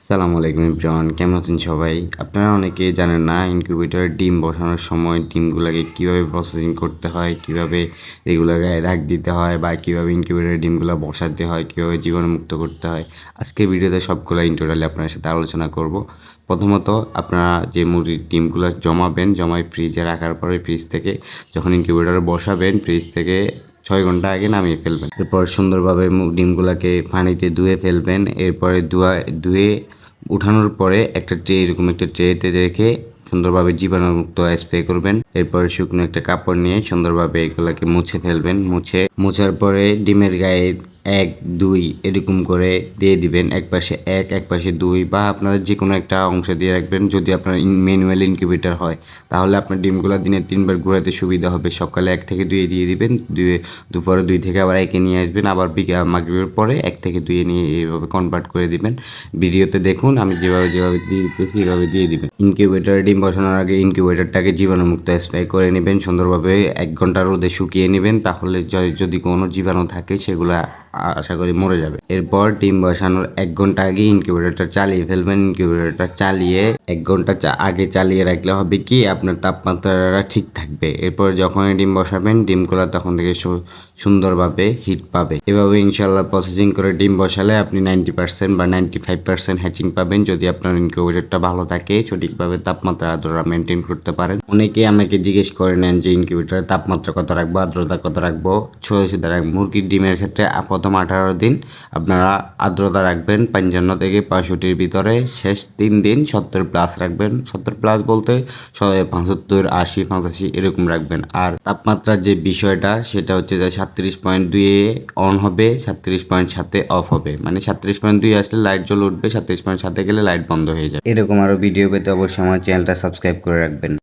আসসালামু আলাইকুম এভরিওয়ান, কেমন আছেন সবাই? আপনারা অনেকেই জানেন না ইনকিউবেটরে ডিম বসানোর সময় ডিমগুলোকে কীভাবে প্রসেসিং করতে হয়, কীভাবে রেগুলার গায়ে রাখ দিতে হয় বা কীভাবে ইনকিউবেটরে ডিমগুলো বসাতে হয়, কীভাবে জীবাণুমুক্ত করতে হয়। আজকের ভিডিওতে সবগুলো ইন টোটালি আপনার সাথে আলোচনা করব। প্রথমত আপনারা যে মুরগির ডিমগুলো জমায় ফ্রিজে রাখার পরে ফ্রিজ থেকে যখন ইনকিউবেটরে বসাবেন ফ্রিজ থেকে 6 ঘন্টা আগে নামিয়ে ফেলবেন। এরপর সুন্দরভাবে ডিমগুলোকে পানিতে ধুয়ে ফেলবেন। এরপরে ধুয়ে উঠানোর পরে একটা ট্রে, এরকম একটা ট্রেতে রেখে সুন্দরভাবে জীবাণুমুক্ত স্প্রে করবেন। এরপরে শুকনো একটা কাপড় নিয়ে সুন্দরভাবে এগুলোকে মুছে ফেলবেন। মোছার পরে ডিমের গায়ে 1 2 এরকম করে দিয়ে দিবেন। এক পাশে 2 বা আপনারা যে কোনো একটা অংশ দিয়ে রাখবেন। যদি আপনার ম্যানুয়াল ইনকিউবেটর হয় তাহলে আপনার ডিমগুলো দিনে 3 বার ঘোরাতে সুবিধা হবে। সকালে 1 থেকে 2 দিয়ে দিবেন, দুপুরে 2 থেকে আবার 1 নিয়ে আসবেন, আবার মাগরিবের পরে 1 থেকে 2 নিয়ে এইভাবে কনভার্ট করে দিবেন। ভিডিওতে দেখুন আমি যেভাবে দিয়ে দিতেছি এভাবে দিয়ে দিবেন। ইনকিউবেটরে ডিম বসানোর আগে ইনকিউবেটরটাকে জীবাণুমুক্ত স্প্রে করে নেবেন। সুন্দরভাবে 1 ঘন্টা রোদে শুকিয়ে নেবেন, তাহলে যদি কোনো জীবাণু থাকে সেগুলো আশা করি মরে যাবে। এরপর ডিম বসানোর 1 ঘন্টা আগে ইনকিউবেটরটা চালিয়ে ফেলবেন। ইনকিউবেটরটা চালিয়ে 1 ঘন্টা আগে চালিয়ে রাখলে হবে কি আপনার তাপমাত্রাটা ঠিক থাকবে। এরপর যখনই ডিম বসাবেন ডিমগুলো তখন থেকে সুন্দরভাবে হিট পাবে। এভাবে ইনশাল্লাহ প্রসেসিং করে ডিম বসালে আপনি 90% বা 95% হ্যাচিং পাবেন, যদি আপনার ইনকিউবেটরটা ভালো থাকে, সঠিকভাবে তাপমাত্রা আর্দ্রতা মেনটেন করতে পারেন। অনেকেই আমাকে জিজ্ঞেস করে নেন যে ইনকিউবেটরের তাপমাত্রা কত রাখবো, আর্দ্রতা কত রাখবো। সোজা রাখবো। মুরগির ডিমের ক্ষেত্রে প্রথম 18 দিন আপনারা আর্দ্রতা রাখবেন 55 থেকে 65-র ভিতরে, শেষ 3 দিন 70+ রাখবেন। 70+ বলতে 75 80 85 এরকম রাখবেন। আর তাপমাত্রার যে বিষয়টা সেটা হচ্ছে যে 37.2 অন হবে, 37.7 অফ হবে। মানে 37.2 আসলে লাইট জ্বলে উঠবে, 37.7 গেলে লাইট বন্ধ হয়ে যাবে। এরকম আরও ভিডিও পেতে অবশ্যই আমার চ্যানেলটা সাবস্ক্রাইব করে রাখবেন।